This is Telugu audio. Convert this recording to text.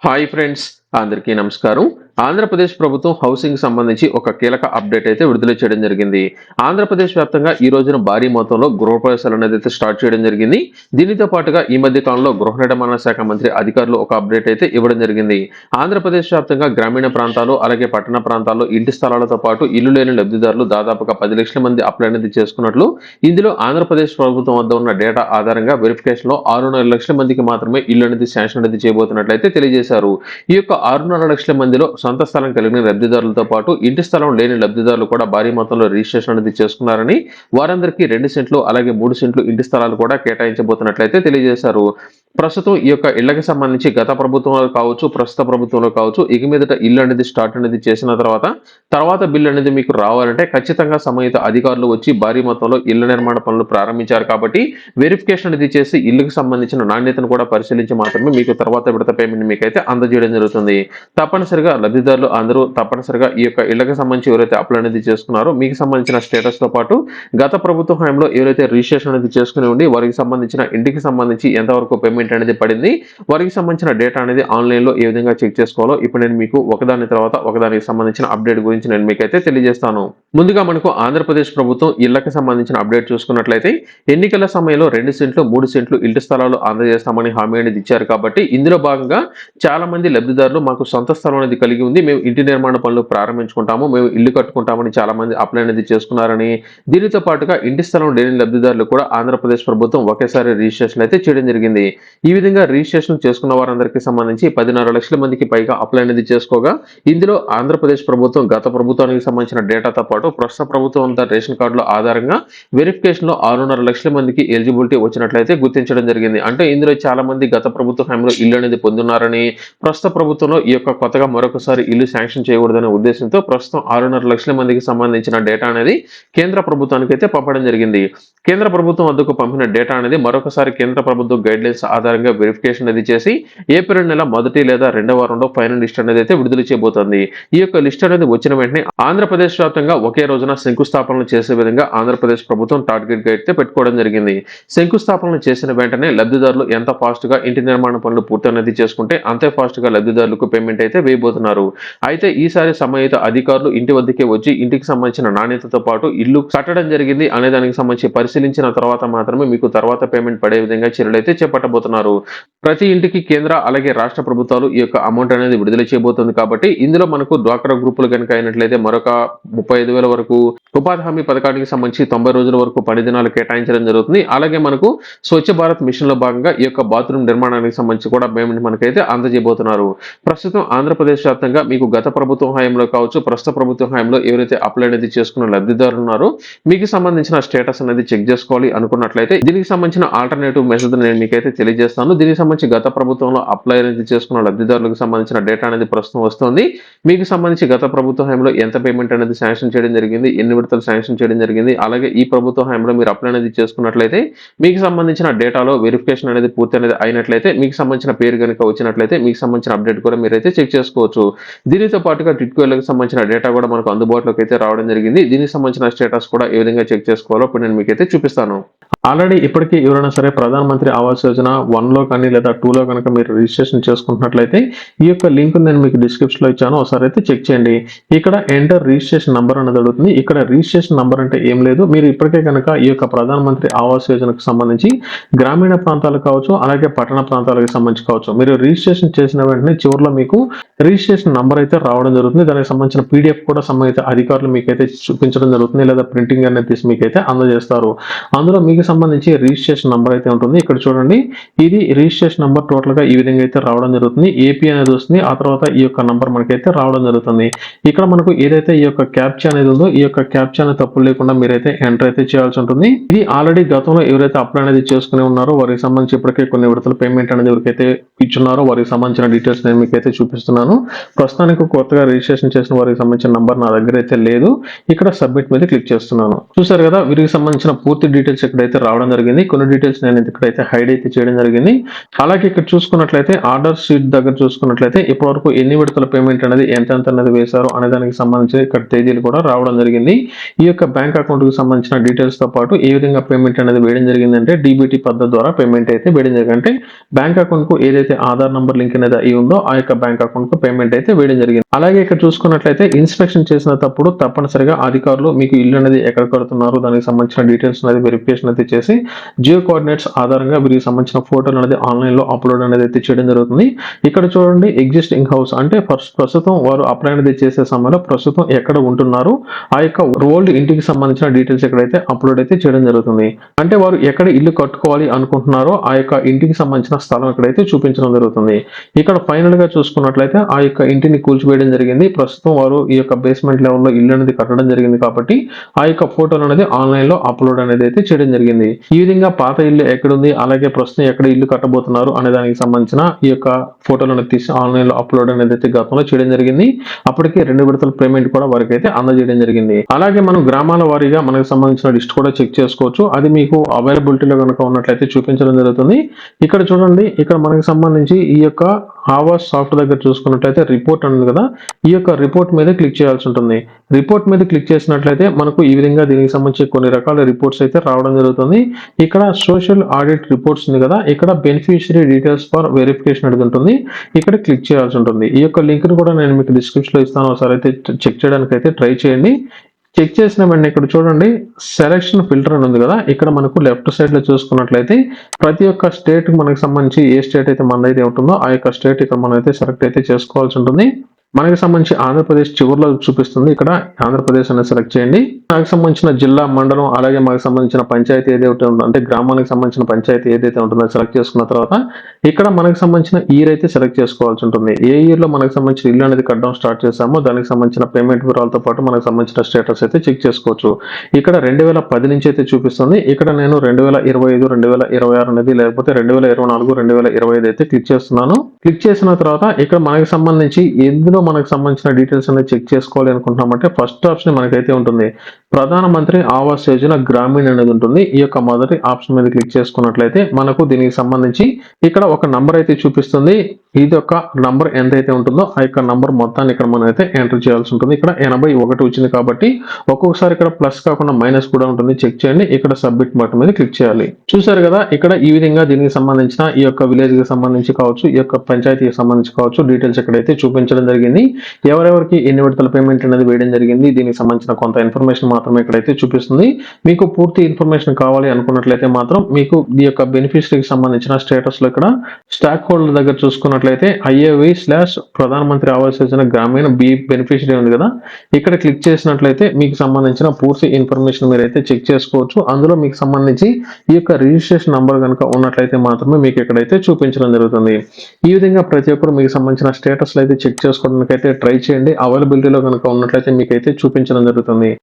హాయ్ ఫ్రెండ్స్, అందరికీ నమస్కారం. ఆంధ్రప్రదేశ్ ప్రభుత్వం హౌసింగ్ సంబంధించి ఒక కీలక అప్డేట్ అయితే విడుదల చేయడం జరిగింది. ఆంధ్రప్రదేశ్ వ్యాప్తంగా ఈ రోజున భారీ మొత్తంలో గృహప్రవేశాలు అనేది అయితే స్టార్ట్ చేయడం జరిగింది. దీనితో పాటుగా ఈ మధ్య కాలంలో గృహ నిర్మాణ శాఖ మంత్రి అధికారులు ఒక అప్డేట్ అయితే ఇవ్వడం జరిగింది. ఆంధ్రప్రదేశ్ వ్యాప్తంగా గ్రామీణ ప్రాంతాలు అలాగే పట్టణ ప్రాంతాల్లో ఇంటి స్థలాలతో పాటు ఇల్లు లేని లబ్ధిదారులు దాదాపుగా 10 లక్షల మంది అప్లై అనేది చేసుకున్నట్లు ఇందులో ఆంధ్రప్రదేశ్ ప్రభుత్వం వద్ద ఉన్న డేటా ఆధారంగా వెరిఫికేషన్ లో 6.5 లక్షల మందికి మాత్రమే ఇల్లు అనేది శాంక్షన్ అనేది చేయబోతున్నట్లయితే తెలియజేశారు. ఈ యొక్క 6.5 లక్షల మందిలో సొంత స్థలం కలిగిన లబ్ధిదారులతో పాటు ఇంటి స్థలం లేని లబ్ధిదారులు కూడా భారీ మొత్తంలో రిజిస్ట్రేషన్ అనేది చేసుకున్నారని, వారందరికీ 2 సెంట్లు అలాగే 3 సెంట్లు ఇంటి స్థలాలు కూడా కేటాయించబోతున్నట్లయితే తెలియజేశారు. ప్రస్తుతం ఈ యొక్క ఇళ్లకు సంబంధించి గత ప్రభుత్వంలో కావచ్చు, ప్రస్తుత ప్రభుత్వంలో కావచ్చు, ఇక మీదట ఇల్లు అనేది స్టార్ట్ అనేది చేసిన తర్వాత బిల్లు అనేది మీకు రావాలంటే ఖచ్చితంగా సంబంధిత అధికారులు వచ్చి భారీ మొత్తంలో ఇళ్ల నిర్మాణ పనులు ప్రారంభించారు కాబట్టి వెరిఫికేషన్ అనేది చేసి ఇల్లుకు సంబంధించిన నాణ్యతను కూడా పరిశీలించి మాత్రమే మీకు తర్వాత విడత పేమెంట్ మీకైతే అందజేయడం జరుగుతుంది. తప్పనిసరిగా లబ్ధిదారులు అందరూ తప్పనిసరిగా ఈ యొక్క ఇళ్లకు సంబంధించి ఎవరైతే అప్లై అనేది చేసుకున్నారో మీకు సంబంధించిన స్టేటస్ తో పాటు గత ప్రభుత్వ హయాంలో ఎవరైతే రిజిస్ట్రేషన్ అనేది చేసుకుని ఉండి వారికి సంబంధించిన ఇంటికి సంబంధించి ఎంతవరకు పేమెంట్ అనేది పడింది, వారికి సంబంధించిన డేటా అనేది ఆన్లైన్ లో ఏ విధంగా చెక్ చేసుకోవాలో ఇప్పుడు నేను మీకు ఒకదాని తర్వాత ఒకదానికి సంబంధించిన అప్డేట్ గురించి నేను మీకైతే తెలియజేస్తాను. ముందుగా మనకు ఆంధ్రప్రదేశ్ ప్రభుత్వం ఇళ్లకు సంబంధించిన అప్డేట్ చూసుకున్నట్లయితే ఎన్నికల సమయంలో 2 సెంట్లు 3 సెంట్లు ఇంటి స్థలాలు అందజేస్తామని హామీ అనేది ఇచ్చారు కాబట్టి ఇందులో భాగంగా చాలా మంది లబ్ధిదారులు మాకు సొంత స్థలం అనేది కలిగి ఉంది, మేము ఇంటి నిర్మాణ పనులు ప్రారంభించుకుంటాము, మేము ఇల్లు కట్టుకుంటామని చాలా మంది అప్లై అనేది చేసుకున్నారని, దీనితో పాటుగా ఇంటి స్థలం లేని లబ్ధిదారులు కూడా ఆంధ్రప్రదేశ్ ప్రభుత్వం ఒకేసారి రిజిస్ట్రేషన్ అయితే చేయడం జరిగింది. ఈ విధంగా రిజిస్ట్రేషన్ చేసుకున్న వారందరికీ సంబంధించి 10.5 లక్షల మందికి పైగా అప్లై అనేది చేసుకోగా ఇందులో ఆంధ్రప్రదేశ్ ప్రభుత్వం గత ప్రభుత్వానికి సంబంధించిన డేటాతో పాటు ప్రస్తుత ప్రభుత్వం రేషన్ కార్డుల ఆధారంగా వెరిఫికేషన్ లో 6.5 లక్షల మందికి ఎలిజిబిలిటీ వచ్చినట్లయితే గుర్తించడం జరిగింది. అంటే ఇందులో చాలా మంది గత ప్రభుత్వ హయాంలో ఇల్లు అనేది పొందున్నారని, ప్రస్తుత ప్రభుత్వంలో ఈ యొక్క కొత్తగా మరొకసారి ఇల్లు శాంక్షన్ చేయకూడదనే ఉద్దేశంతో ప్రస్తుతం 6.5 లక్షల మందికి సంబంధించిన డేటా అనేది కేంద్ర ప్రభుత్వానికి అయితే పంపడం జరిగింది. కేంద్ర ప్రభుత్వం వద్దకు పంపిన డేటా అనేది మరొకసారి కేంద్ర ప్రభుత్వ గైడ్ లైన్స్ ఆధారంగా వెరిఫికేషన్ అనేది చేసి ఏప్రిల్ నెల మొదటి లేదా రెండవ వారంలో ఫైనల్ లిస్ట్ అనేది అయితే విడుదల చేయబోతోంది. ఈ యొక్క లిస్ట్ అనేది వచ్చిన వెంటనే ఆంధ్రప్రదేశ్ వ్యాప్తంగా ఒకే రోజున శంకుస్థాపనలు చేసే విధంగా ఆంధ్రప్రదేశ్ ప్రభుత్వం టార్గెట్ గా అయితే పెట్టుకోవడం జరిగింది. శంకుస్థాపనలు చేసిన వెంటనే లబ్ధిదారులు ఎంత ఫాస్ట్ గా ఇంటి నిర్మాణ పనులు పూర్తి అనేది చేసుకుంటే అంతే ఫాస్ట్ గా లబ్ధిదారులకు పేమెంట్ అయితే వేయబోతున్నారు. అయితే ఈసారి సంబంధిత అధికారులు ఇంటి వద్దకే వచ్చి ఇంటికి సంబంధించిన నాణ్యతతో పాటు ఇల్లు కట్టడం జరిగింది అనే దానికి సంబంధించి పరిశీలించిన తర్వాత మాత్రమే మీకు తర్వాత పేమెంట్ పడే విధంగా చర్యలు అయితే చేపట్టబోతున్నారు. ప్రతి ఇంటికి కేంద్ర అలాగే రాష్ట్ర ప్రభుత్వాలు ఈ యొక్క అమౌంట్ అనేది విడుదల చేయబోతుంది కాబట్టి ఇందులో మనకు డ్వాక్రా గ్రూపులు కనుక అయినట్లయితే మరొక 35,000 వరకు, ఉపాధి హామీ పథకానికి సంబంధించి 90 రోజుల వరకు పని దినాలు కేటాయించడం జరుగుతుంది. అలాగే మనకు స్వచ్ఛ భారత్ మిషన్ లో భాగంగా ఈ యొక్క బాత్రూమ్ నిర్మాణానికి సంబంధించి కూడా పేమెంట్ మనకైతే అందజేయబోతున్నారు. ప్రస్తుతం ఆంధ్రప్రదేశ్ వ్యాప్తంగా మీకు గత ప్రభుత్వం హయాంలో కావచ్చు, ప్రస్తుత ప్రభుత్వం హయాంలో ఎవరైతే అప్లై అనేది చేసుకున్న లబ్ధిదారులు ఉన్నారో మీకు సంబంధించిన స్టేటస్ అనేది చెక్ చేసుకోవాలి అనుకున్నట్లయితే దీనికి సంబంధించిన ఆల్టర్నేటివ్ మెథడ్ నేను మీకైతే తెలియజేస్తాను. దీనికి సంబంధించి గత ప్రభుత్వంలో అప్లై అనేది చేసుకున్న లబ్ధిదారులకు సంబంధించిన డేటా అనేది ప్రస్తుతం వస్తుంది. మీకు సంబంధించి గత ప్రభుత్వ హయాంలో ఎంత పేమెంట్ అనేది శాంక్షన్ చేయడం జరిగింది, ఎన్ని విడతలు శాంక్షన్ చేయడం జరిగింది, అలాగే ఈ ప్రభుత్వ హయాంలో మీరు అప్లై అనేది చేసుకున్నట్లయితే మీకు సంబంధించిన డేటాలో వెరిఫికేషన్ అనేది పూర్తి అనేది అయినట్లయితే మీకు సంబంధించిన పేరు కనుక వచ్చినట్లయితే మీకు సంబంధించిన అప్డేట్ కూడా మీరైతే చెక్ చేసుకోవచ్చు. దీనితో పాటుగా టిట్కోలకు సంబంధించిన డేటా కూడా మనకు అందుబాటులోకి అయితే రావడం జరిగింది. దీనికి సంబంధించిన స్టేటస్ కూడా ఏ విధంగా చెక్ చేసుకోవాలో ఇప్పుడు నేను మీకైతే చూపిస్తాను. ఆల్రెడీ ఇప్పటికీ ఎవరైనా సరే ప్రధానమంత్రి ఆవాస్ యోజన 1 లో కానీ లేదా 2 లో కనుక మీరు రిజిస్ట్రేషన్ చేసుకుంటున్నట్లయితే ఈ యొక్క లింక్ నేను మీకు డిస్క్రిప్షన్ లో ఇచ్చాను, ఒకసారి అయితే చెక్ చేయండి. ఇక్కడ ఎంటర్ రిజిస్ట్రేషన్ నంబర్ అనేది అడుగుతుంది. ఇక్కడ రిజిస్ట్రేషన్ నంబర్ అంటే ఏం లేదు, మీరు ఇప్పటికే కనుక ఈ యొక్క ప్రధానమంత్రి ఆవాస్ యోజనకు సంబంధించి గ్రామీణ ప్రాంతాలు కావచ్చు అలాగే పట్టణ ప్రాంతాలకు సంబంధించి కావచ్చు మీరు రిజిస్ట్రేషన్ చేసిన వెంటనే చివరిలో మీకు రిజిస్ట్రేషన్ నంబర్ అయితే రావడం జరుగుతుంది. దానికి సంబంధించిన PDF కూడా సంబంధిత అధికారులు మీకైతే చూపించడం జరుగుతుంది, లేదా ప్రింటింగ్ అనేది తీసి మీకైతే అందజేస్తారు. అందులో మీకు సంబంధించి రిజిస్ట్రేషన్ నంబర్ అయితే ఉంటుంది. ఇక్కడ చూడండి, ఇది రిజిస్ట్రేషన్ నంబర్ టోటల్ గా ఈ విధంగా అయితే రావడం జరుగుతుంది. ఏపీ అనేది వస్తుంది, ఆ తర్వాత ఈ యొక్క నంబర్ మనకైతే రావడం జరుగుతుంది. ఇక్కడ మనకు ఏదైతే ఈ యొక్క క్యాప్చా అనేది ఉందో ఈ యొక్క క్యాప్చా అనేది తప్పులు లేకుండా మీరైతే ఎంటర్ అయితే చేయాల్సి ఉంటుంది. ఇది ఆల్రెడీ గతంలో ఎవరైతే అప్లై అనేది చేసుకుని ఉన్నారో వారికి సంబంధించి ఇప్పటికే కొన్ని విడతల పేమెంట్ అనేది ఎవరికైతే ఇచ్చున్నారో వారికి సంబంధించిన డీటెయిల్స్ నేను మీకైతే చూపిస్తున్నాను. ప్రస్తుతానికి కొత్తగా రిజిస్ట్రేషన్ చేసిన వారికి సంబంధించిన నంబర్ నా దగ్గర అయితే లేదు. ఇక్కడ సబ్మిట్ మీద క్లిక్ చేస్తున్నాను. చూసారు కదా, వీరికి సంబంధించిన పూర్తి డీటెయిల్స్ ఇక్కడైతే రావడం జరిగింది. కొన్ని డీటెయిల్స్ నేను ఇక్కడైతే హైడ్ అయితే చేయడం జరిగింది. జరిగింది. అలాగే ఇక్కడ చూసుకున్నట్లయితే ఆర్డర్ షీట్ దగ్గర చూసుకున్నట్లయితే ఇప్పటివరకు ఎన్ని విడతల పేమెంట్ అనేది ఎంత అనేది వేశారు అనే దానికి సంబంధించి ఇక్కడ తేదీలు కూడా రావడం జరిగింది. ఈ యొక్క బ్యాంక్ అకౌంట్ కి సంబంధించిన డీటెయిల్స్ తో పాటు ఏ విధంగా పేమెంట్ అనేది వేయడం జరిగిందంటే డీబీటీ పద్ధతి ద్వారా పేమెంట్ అయితే వేయడం జరిగింది. అంటే బ్యాంక్ అకౌంట్ కు ఏదైతే ఆధార్ నంబర్ లింక్ అనేది అయి ఉందో ఆ యొక్క బ్యాంక్ అకౌంట్ కు పేమెంట్ అయితే వేయడం జరిగింది. అలాగే ఇక్కడ చూసుకున్నట్లయితే ఇన్స్పెక్షన్ చేసినప్పుడు తప్పనిసరిగా అధికారులు మీకు ఇల్లు అనేది ఎక్కడ కడుతున్నారు దానికి సంబంధించిన డీటెయిల్స్ అనేది వెరిఫికేషన్ అయితే చేసి జియో కోఆర్డినేట్స్ ఆధారంగా వీరికి సంబంధించిన ఫోటోలు అనేది ఆన్లైన్ లో అప్లోడ్ అనేది అయితే చేయడం జరుగుతుంది. ఇక్కడ చూడండి ఎగ్జిస్టింగ్ హౌస్ అంటే ప్రస్తుతం వారు అప్లై అనేది చేసే సమయంలో ప్రస్తుతం ఎక్కడ ఉంటున్నారు ఆ యొక్క ఓల్డ్ ఇంటికి సంబంధించిన డీటెయిల్స్ ఎక్కడైతే అప్లోడ్ అయితే చేయడం జరుగుతుంది. అంటే వారు ఎక్కడ ఇల్లు కట్టుకోవాలి అనుకుంటున్నారో ఆ యొక్క ఇంటికి సంబంధించిన స్థలం ఎక్కడైతే చూపించడం జరుగుతుంది. ఇక్కడ ఫైనల్ గా చూసుకున్నట్లయితే ఆ యొక్క ఇంటిని కూల్చివేయడం జరిగింది. ప్రస్తుతం వారు ఈ యొక్క బేస్మెంట్ లెవెల్లో ఇల్లు అనేది కట్టడం జరిగింది కాబట్టి ఆ యొక్క ఫోటోలు అనేది ఆన్లైన్ లో అప్లోడ్ అనేది అయితే చేయడం జరిగింది. ఈ విధంగా పాత ఇల్లు ఎక్కడుంది అలాగే ప్రస్తుతం ఎక్కడ ఇల్లు కట్టబోతున్నారు అనే దానికి సంబంధించిన ఈ యొక్క ఫోటోలను తీసి ఆన్లైన్ లో అప్లోడ్ అనేది అయితే గతంలో చేయడం జరిగింది. అప్పటికే 2 విడతల పేమెంట్ కూడా వారికి అయితే అందజేయడం జరిగింది. అలాగే మనం గ్రామాల వారీగా మనకు సంబంధించిన లిస్ట్ కూడా చెక్ చేసుకోవచ్చు. అది మీకు అవైలబిలిటీలో కనుక ఉన్నట్లయితే చూపించడం జరుగుతుంది. ఇక్కడ చూడండి ఇక్కడ మనకు సంబంధించి ఈ యొక్క ఆవాస్ సాఫ్ట్ దగ్గర చూసుకున్నట్లయితే రిపోర్ట్ ఉంది కదా ఈ యొక్క రిపోర్ట్ మీద క్లిక్ చేయాల్సి ఉంటుంది. రిపోర్ట్ మీద క్లిక్ చేసినట్లయితే మనకు ఈ విధంగా దీనికి సంబంధించి కొన్ని రకాల రిపోర్ట్స్ అయితే రావడం జరుగుతుంది. ఇక్కడ సోషల్ ఆడిట్ రిపోర్ట్స్ ఉంది కదా ఇక్కడ బెనిఫిషియరీ డీటెయిల్స్ ఫర్ వెరిఫికేషన్ అనేది ఉంటుంది. ఇక్కడ క్లిక్ చేయాల్సి ఉంటుంది. ఈ యొక్క లింక్ ను కూడా నేను మీకు డిస్క్రిప్షన్ లో ఇస్తాను. ఒకసారి అయితే చెక్ చేయడానికి అయితే ట్రై చేయండి. చెక్ చేసిన వెంటనే ఇక్కడ చూడండి సెలక్షన్ ఫిల్టర్ అని ఉంది కదా ఇక్కడ మనకు లెఫ్ట్ సైడ్ లో చూసుకున్నట్లయితే ప్రతి ఒక్క స్టేట్ మనకు సంబంధించి ఏ స్టేట్ అయితే మనదైతే ఉంటుందో ఆ యొక్క స్టేట్ ఇక్కడ మనం అయితే సెలెక్ట్ అయితే చేసుకోవాల్సి ఉంటుంది. మనకి సంబంధించి ఆంధ్రప్రదేశ్ చివరిలో చూపిస్తుంది. ఇక్కడ ఆంధ్రప్రదేశ్ అనేది సెలెక్ట్ చేయండి. మనకు సంబంధించిన జిల్లా మండలం అలాగే మనకు సంబంధించిన పంచాయతీ ఏదైతే ఉంటుందో అంటే గ్రామానికి సంబంధించిన పంచాయతీ ఏదైతే ఉంటుందో సెలెక్ట్ చేసుకున్న తర్వాత ఇక్కడ మనకు సంబంధించిన ఇయర్ అయితే సెలెక్ట్ చేసుకోవాల్సి ఉంటుంది. ఏ ఇయర్ లో మనకు సంబంధించిన ఇల్లు అనేది కట్టడం స్టార్ట్ చేసామో దానికి సంబంధించిన పేమెంట్ వివరాలతో పాటు మనకు సంబంధించిన స్టేటస్ అయితే చెక్ చేసుకోవచ్చు. ఇక్కడ 2010 నుంచి అయితే చూపిస్తుంది. ఇక్కడ నేను 2025 2026 అనేది లేకపోతే 2024 2025 అయితే క్లిక్ చేస్తున్నాను. క్లిక్ చేసిన తర్వాత ఇక్కడ మనకి సంబంధించి ఎందులో మనకు సంబంధించిన డీటెయిల్స్ అనేది చెక్ చేసుకోవాలి అనుకుంటున్నామంటే ఫస్ట్ ఆప్షన్ మనకైతే ఉంటుంది ప్రధానమంత్రి ఆవాస్ యోజన గ్రామీణ అనేది ఉంటుంది. ఈ యొక్క మొదటి ఆప్షన్ మీద క్లిక్ చేసుకున్నట్లయితే మనకు దీనికి సంబంధించి ఇక్కడ ఒక నంబర్ అయితే చూపిస్తుంది. ఇది ఒక నంబర్ ఎంతైతే ఉంటుందో ఆ యొక్క నంబర్ మొత్తాన్ని ఇక్కడ మనం అయితే ఎంటర్ చేయాల్సి ఉంటుంది. ఇక్కడ 81 వచ్చింది కాబట్టి ఒక్కొక్కసారి ఇక్కడ ప్లస్ కాకుండా మైనస్ కూడా ఉంటుంది. చెక్ చేయండి. ఇక్కడ సబ్మిట్ బటన్ మీద క్లిక్ చేయాలి. చూసారు కదా ఇక్కడ ఈ విధంగా దీనికి సంబంధించిన ఈ యొక్క విలేజ్ కి సంబంధించి కావచ్చు ఈ యొక్క పంచాయతీకి సంబంధించి కావచ్చు డీటెయిల్స్ ఎక్కడైతే చూపించడం జరిగింది. ఎవరెవరికి ఎన్ని విడతల పేమెంట్ అనేది వేయడం జరిగింది దీనికి సంబంధించిన కొంత ఇన్ఫర్మేషన్ మాత్రమే ఇక్కడైతే చూపిస్తుంది. మీకు పూర్తి ఇన్ఫర్మేషన్ కావాలి అనుకున్నట్లయితే మాత్రం మీకు ఈ యొక్క బెనిఫిషరీకి సంబంధించిన స్టేటస్ లో ఇక్కడ స్టాక్ హోల్డర్ దగ్గర చూసుకున్నట్లయితే IAV/ ప్రధానమంత్రి ఆవాస్ యోజన గ్రామీణ బి బెనిఫిషరీ ఉంది కదా ఇక్కడ క్లిక్ చేసినట్లయితే మీకు సంబంధించిన పూర్తి ఇన్ఫర్మేషన్ మీరైతే చెక్ చేసుకోవచ్చు. అందులో మీకు సంబంధించి ఈ యొక్క రిజిస్ట్రేషన్ నంబర్ కనుక ఉన్నట్లయితే మాత్రమే మీకు ఇక్కడైతే చూపించడం జరుగుతుంది. ఈ విధంగా ప్రతి ఒక్కరు మీకు సంబంధించిన స్టేటస్ అయితే చెక్ చేసుకోవడానికి అయితే ట్రై చేయండి. అవైలబిలిటీలో కనుక ఉన్నట్లయితే మీకైతే చూపించడం జరుగుతుంది.